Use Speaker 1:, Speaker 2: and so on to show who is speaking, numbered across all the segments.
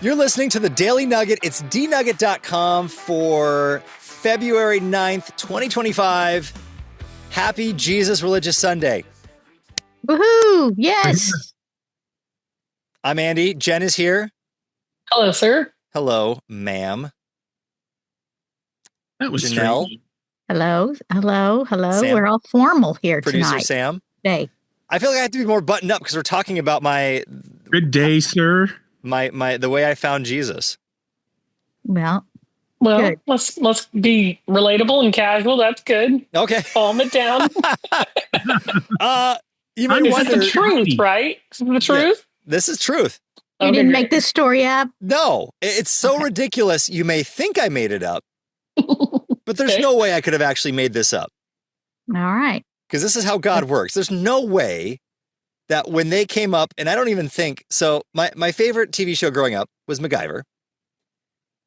Speaker 1: You're listening to the Daily Nugget. It's dnugget.com for February 9th, 2025. Happy Jesus Religious Sunday.
Speaker 2: Woohoo! Yes.
Speaker 1: I'm Andy. Jenn is here.
Speaker 3: Hello, sir.
Speaker 1: Hello, ma'am.
Speaker 4: That was
Speaker 1: Janelle.
Speaker 4: strange.
Speaker 2: Hello.
Speaker 1: Sam.
Speaker 2: We're all formal here
Speaker 1: Producer
Speaker 2: tonight.
Speaker 1: Sam.
Speaker 2: Today.
Speaker 1: I feel like I have to be more buttoned up because we're talking about
Speaker 4: Good day, sir.
Speaker 1: the way I found Jesus.
Speaker 2: Well,
Speaker 3: Well,
Speaker 2: good.
Speaker 3: let's be relatable and casual. That's good.
Speaker 1: Okay.
Speaker 3: Calm it down.
Speaker 1: You may
Speaker 3: This is
Speaker 1: wonder.
Speaker 3: the truth, right? This is the truth.
Speaker 1: This is truth.
Speaker 2: You
Speaker 3: Okay,
Speaker 2: didn't
Speaker 3: great.
Speaker 2: make this story up?
Speaker 1: No, it's so
Speaker 2: Okay.
Speaker 1: ridiculous. You may think I made it up, but there's
Speaker 3: Okay.
Speaker 1: no way I could have actually made this up.
Speaker 2: All right.
Speaker 1: Because this is how God works. There's no way that when they came up, and I don't even think, so my favorite TV show growing up was McGyver,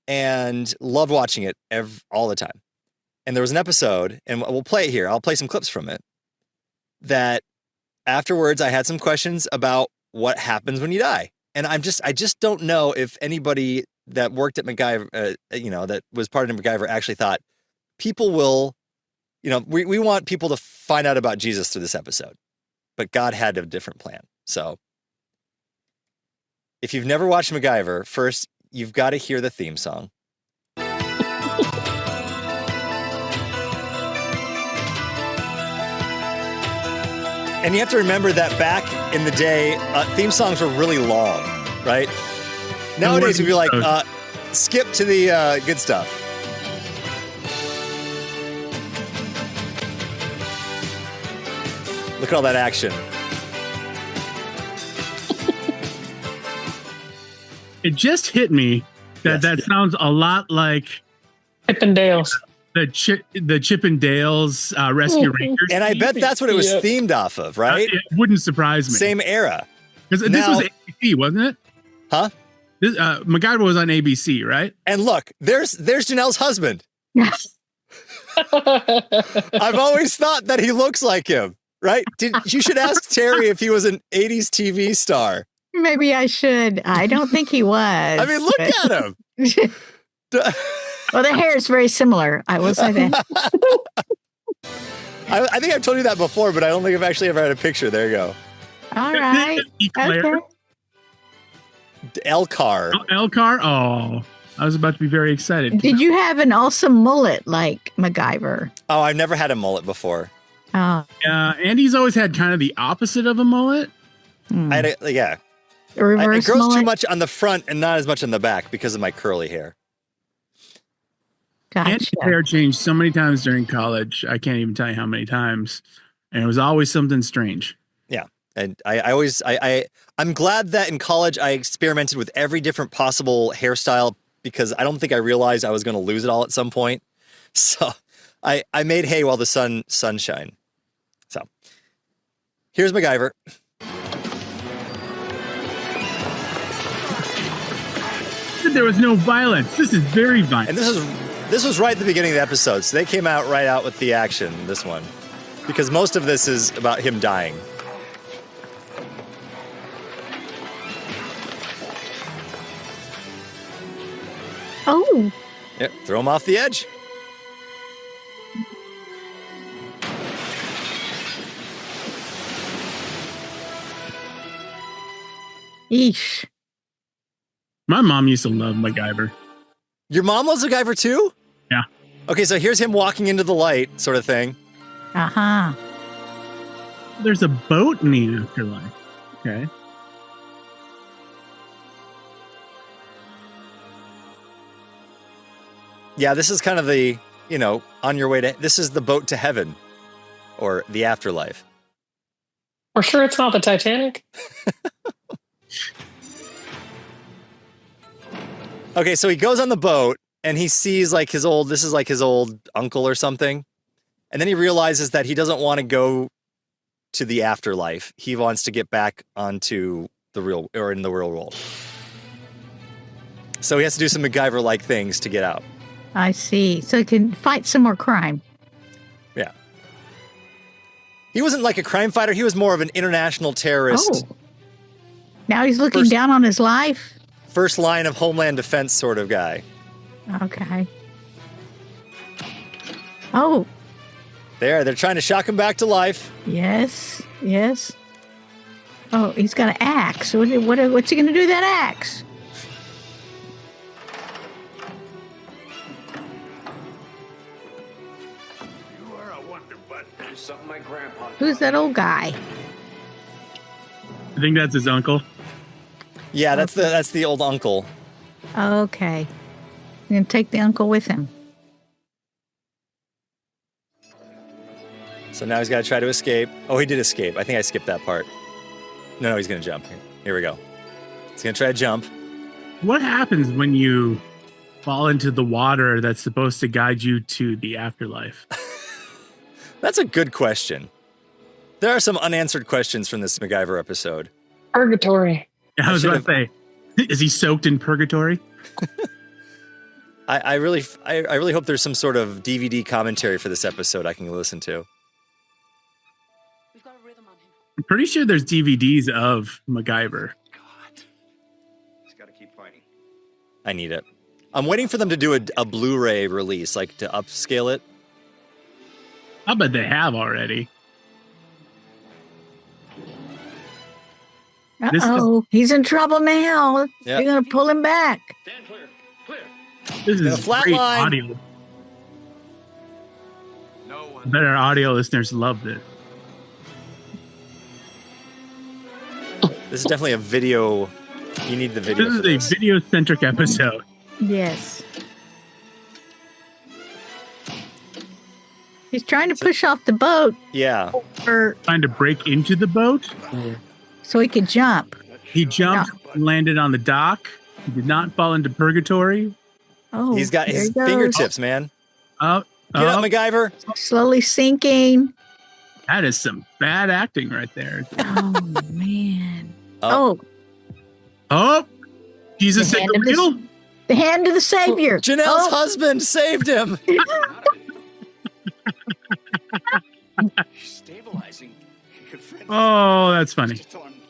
Speaker 1: and loved watching it all the time. And there was an episode, and we'll play it here. I'll play some clips from it, that afterwards I had some questions about what happens when you die. And I just don't know if anybody that worked at McGyver, that was part of McGyver actually thought people will, we want people to find out about Jesus through this episode, but God had a different plan. So if you've never watched McGyver, first you've got to hear the theme song. And you have to remember that back in the day, theme songs were really long, right? Nowadays we'd be like, skip to the good stuff. Look at all that action.
Speaker 4: It just hit me that
Speaker 1: Yes.
Speaker 4: that sounds a lot like
Speaker 3: Chip and Dale's.
Speaker 4: the Chip and Dale's Rescue Rangers.
Speaker 1: And I bet that's what it was
Speaker 3: Yep.
Speaker 1: themed off of, right?
Speaker 4: It wouldn't surprise me.
Speaker 1: Same era.
Speaker 4: Because this
Speaker 1: Now-
Speaker 4: was ABC, wasn't it?
Speaker 1: Huh?
Speaker 4: This, McGyver was on ABC, right?
Speaker 1: And look, there's Janelle's husband.
Speaker 2: Yes.
Speaker 1: I've always thought that he looks like him, right? You should ask Terry if he was an 80s TV star.
Speaker 2: Maybe I should. I don't think he was.
Speaker 1: I mean, look at him.
Speaker 2: Well, the hair is very similar. I will say that.
Speaker 1: I think I've told you that before, but I don't think I've actually ever had a picture. There you go.
Speaker 2: All right.
Speaker 4: Eclair.
Speaker 2: Okay.
Speaker 1: Elcar.
Speaker 4: Elcar? Oh, I was about to be very excited.
Speaker 2: Did you have an awesome mullet like McGyver?
Speaker 1: Oh, I've never had a mullet before.
Speaker 2: Oh,
Speaker 4: Andy's always had kind of the opposite of a mullet.
Speaker 2: hmm.
Speaker 1: I had
Speaker 2: A
Speaker 1: it
Speaker 2: reverse
Speaker 1: grows
Speaker 2: mullet?
Speaker 1: too much on the front and not as much on the back because of my curly hair.
Speaker 4: Andy's
Speaker 2: Gotcha.
Speaker 4: hair changed so many times during college. I can't even tell you how many times. And it was always something strange.
Speaker 1: And I'm glad that in college I experimented with every different possible hairstyle because I don't think I realized I was going to lose it all at some point. So I made hay while the sun shine. So here's McGyver.
Speaker 4: There was no violence. This is very violent.
Speaker 1: And this was right at the beginning of the episode. So they came out right out with the action, this one. Because most of this is about him dying.
Speaker 2: Oh,
Speaker 1: Yep, throw him off the edge.
Speaker 2: eesh.
Speaker 4: My mom used to love MacGyver.
Speaker 1: Your mom loves McGyver too?
Speaker 4: Yeah.
Speaker 1: Okay, so here's him walking into the light, sort of thing.
Speaker 2: Uh-huh.
Speaker 4: There's a boat in the afterlife. Okay.
Speaker 1: Yeah, this is kind of the, on your way to, this is the boat to heaven or the afterlife.
Speaker 3: We're sure it's not the Titanic.
Speaker 1: Okay, so he goes on the boat and he sees like his old uncle or something. And then he realizes that he doesn't want to go to the afterlife. He wants to get back onto the real world. So he has to do some McGyver-like things to get out.
Speaker 2: I see. So he can fight some more crime.
Speaker 1: Yeah. He wasn't like a crime fighter. He was more of an international terrorist.
Speaker 2: Oh. Now he's looking
Speaker 1: First-
Speaker 2: down on his life.
Speaker 1: first line of Homeland Defense sort of guy.
Speaker 2: Okay. Oh,
Speaker 1: They're trying to shock him back to life.
Speaker 2: yes. Yes. Oh, he's got an axe. What's he going to do with that axe?
Speaker 5: You are a wonder, bud. There's something my grandpa.
Speaker 2: Who's that old guy?
Speaker 4: I think that's his uncle.
Speaker 1: Yeah, that's the old uncle.
Speaker 2: Okay. You're going to take the uncle with him.
Speaker 1: So now he's got to try to escape. Oh, he did escape. I think I skipped that part. No, he's going to jump. Here we go. He's going to try to jump.
Speaker 4: What happens when you fall into the water that's supposed to guide you to the afterlife?
Speaker 1: That's a good question. There are some unanswered questions from this McGyver episode.
Speaker 3: Purgatory.
Speaker 4: I was about to say, is he soaked in purgatory?
Speaker 1: I really hope there's some sort of DVD commentary for this episode I can listen to.
Speaker 6: We've got a rhythm on him.
Speaker 4: I'm pretty sure there's DVDs of McGyver.
Speaker 5: God. He's got to keep fighting.
Speaker 1: I need it. I'm waiting for them to do a Blu-ray release, like to upscale it.
Speaker 4: I bet they have already.
Speaker 2: Uh-oh. He's in trouble now.
Speaker 1: Yep.
Speaker 2: You're going to pull him back.
Speaker 5: Stand clear. Clear.
Speaker 4: This is
Speaker 1: flat
Speaker 4: great
Speaker 1: line.
Speaker 4: audio.
Speaker 5: No
Speaker 4: I
Speaker 5: one.
Speaker 4: bet our audio listeners love this.
Speaker 1: This is definitely a video. You need the video.
Speaker 4: This
Speaker 1: for
Speaker 4: is a video-centric episode.
Speaker 2: Yes. He's trying to push off the boat
Speaker 1: Yeah.
Speaker 4: Trying to break into the boat.
Speaker 2: so he could jump.
Speaker 4: He jumped, landed on the dock. He did not fall into purgatory.
Speaker 2: Oh,
Speaker 1: He's got
Speaker 2: there
Speaker 1: his
Speaker 2: he goes.
Speaker 1: fingertips, man.
Speaker 4: Oh,
Speaker 1: Get up, McGyver.
Speaker 2: Slowly sinking.
Speaker 4: that is some bad acting right there.
Speaker 2: Oh, man.
Speaker 1: Oh.
Speaker 4: Oh, Jesus
Speaker 2: The
Speaker 4: take
Speaker 2: hand
Speaker 4: the
Speaker 2: of this-
Speaker 4: wheel.
Speaker 2: The hand of the Savior.
Speaker 1: Janelle's
Speaker 2: Oh,
Speaker 1: husband saved him.
Speaker 5: Stabilizing. Good friend.
Speaker 4: Oh, that's funny.
Speaker 5: Mr. Thornton.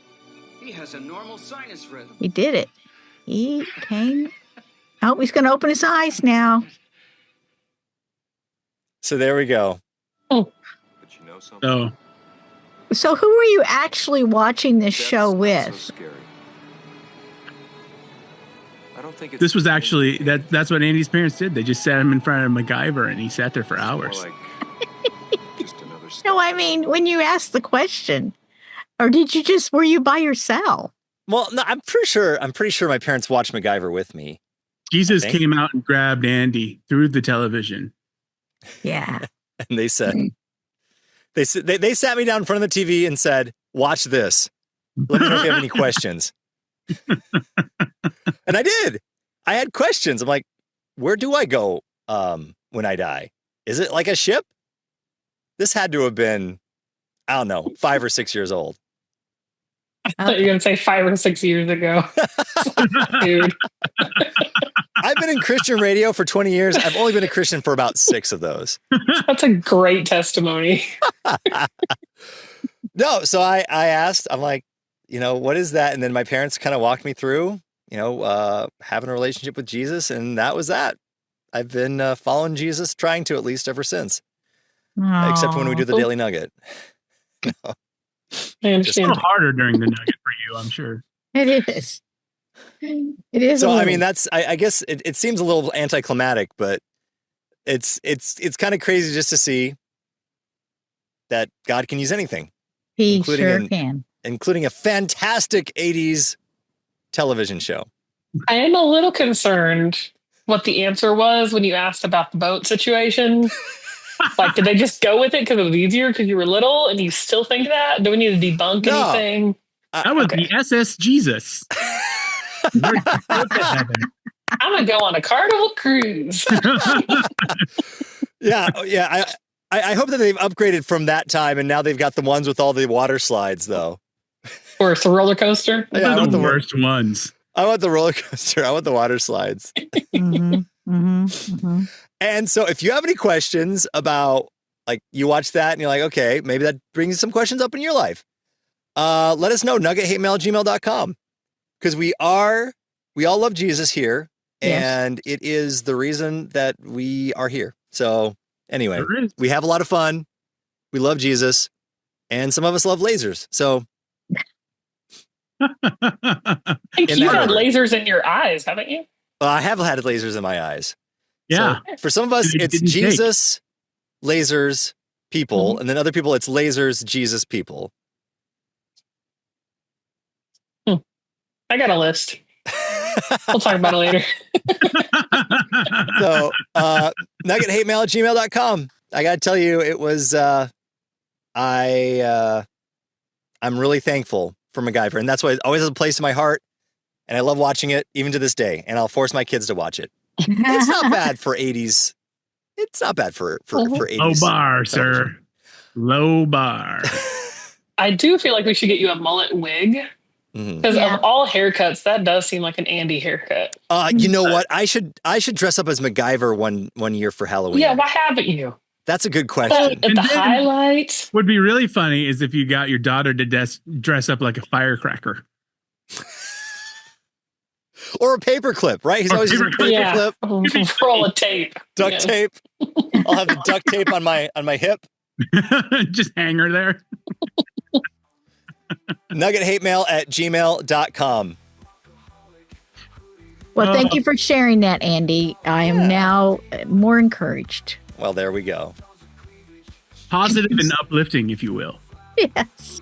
Speaker 5: He has a normal sinus rhythm.
Speaker 2: he did it. He came. Oh, he's going to open his eyes now.
Speaker 1: So there we go.
Speaker 5: But you know something?
Speaker 4: So
Speaker 2: So who were you actually watching this show
Speaker 5: That's
Speaker 2: with?
Speaker 5: not so scary. I don't think it's
Speaker 4: this was actually that's what Andy's parents did. They just sat him in front of McGyver and he sat there for
Speaker 5: more
Speaker 4: hours.
Speaker 5: like just another step.
Speaker 2: No, I mean, when you asked the question, or were you by yourself?
Speaker 1: Well, no, I'm pretty sure my parents watched McGyver with me.
Speaker 4: Jesus
Speaker 1: I think.
Speaker 4: came out and grabbed Andy through the television.
Speaker 2: Yeah.
Speaker 1: And they said, they sat me down in front of the TV and said, "Watch this. Let me know if you have any questions." And I did. I had questions. I'm like, "Where do I go when I die? Is it like a ship?" This had to have been, I don't know, 5 or 6 years old.
Speaker 3: I thought you were going to say 5 or 6 years ago. Dude.
Speaker 1: I've been in Christian radio for 20 years. I've only been a Christian for about 6 of those.
Speaker 3: That's a great testimony.
Speaker 1: No, so I asked, I'm like, what is that? And then my parents kind of walked me through, having a relationship with Jesus. And that was that. I've been following Jesus, trying to at least ever since, except when we do the Daily Nugget.
Speaker 3: I
Speaker 4: It's a
Speaker 3: understand.
Speaker 4: little harder during the nugget for you, I'm sure.
Speaker 2: It is. It is.
Speaker 1: So,
Speaker 2: a
Speaker 1: I mean,
Speaker 2: little-
Speaker 1: that's, I guess it seems a little anticlimactic, but it's kind of crazy just to see that God can use anything,
Speaker 2: he
Speaker 1: including
Speaker 2: sure
Speaker 1: in-
Speaker 2: can.
Speaker 1: including a fantastic 80s television show.
Speaker 3: I am a little concerned what the answer was when you asked about the boat situation. Like, did they just go with it because it was easier because you were little and you still think that? Do we need to debunk
Speaker 1: No.
Speaker 3: anything?
Speaker 4: That was
Speaker 3: Okay.
Speaker 4: the SS Jesus.
Speaker 3: I'm going to go on a Carnival cruise.
Speaker 1: Yeah. I hope that they've upgraded from that time and now they've got the ones with all the water slides, though.
Speaker 3: Or it's a roller coaster.
Speaker 4: Those
Speaker 1: Yeah, I
Speaker 4: are
Speaker 1: want
Speaker 4: the
Speaker 1: the
Speaker 4: worst ones.
Speaker 1: I want the roller coaster. I want the water slides. And so if you have any questions about, like, you watch that and you're like, okay, maybe that brings some questions up in your life, let us know, nuggethatemail@gmail.com, because we are we all love Jesus here,
Speaker 2: Yes.
Speaker 1: and it is the reason that we are here. So anyway,
Speaker 4: There is.
Speaker 1: we have a lot of fun. We love Jesus, and some of us love lasers. So
Speaker 3: I think
Speaker 1: In
Speaker 3: you
Speaker 1: that
Speaker 3: had
Speaker 1: order.
Speaker 3: lasers in your eyes, haven't you?
Speaker 1: I have had lasers in my eyes.
Speaker 4: Yeah.
Speaker 1: So for some of us,
Speaker 4: It
Speaker 1: it's
Speaker 4: didn't take.
Speaker 1: Jesus, lasers, people,
Speaker 3: Mhm.
Speaker 1: and then other people, it's lasers, Jesus, people.
Speaker 3: I got a list. We'll talk about it later.
Speaker 1: So nuggethatemail@gmail.com. I got to tell you, it was I'm really thankful for McGyver, and that's why it always has a place in my heart, and I love watching it even to this day, and I'll force my kids to watch it. It's not bad for 80s. It's not bad for 80s.
Speaker 4: Low bar, sir. Low bar.
Speaker 3: I do feel like we should get you a mullet wig
Speaker 1: Mhm.
Speaker 3: because
Speaker 2: Yeah.
Speaker 3: of all haircuts, that does seem like an Andy haircut.
Speaker 1: You know what? I should dress up as McGyver one year for Halloween.
Speaker 3: Yeah, why haven't you?
Speaker 1: That's a good
Speaker 3: At
Speaker 1: question.
Speaker 3: the
Speaker 4: And then-
Speaker 3: highlights.
Speaker 4: Would be really funny is if you got your daughter to dress up like a firecracker.
Speaker 1: Or a paperclip, right? He's
Speaker 4: Or
Speaker 1: always using a
Speaker 4: paperclip.
Speaker 1: paperclip,
Speaker 3: Yeah. Roll of tape.
Speaker 1: duct
Speaker 3: Yeah.
Speaker 1: tape. I'll have the duct tape on my hip.
Speaker 4: Just hang her there.
Speaker 1: nuggethatemail@gmail.com.
Speaker 2: Well, thank you for sharing that, Andy. I am now more encouraged.
Speaker 1: Well, there we go.
Speaker 4: Positive and uplifting, if you will.
Speaker 2: Yes.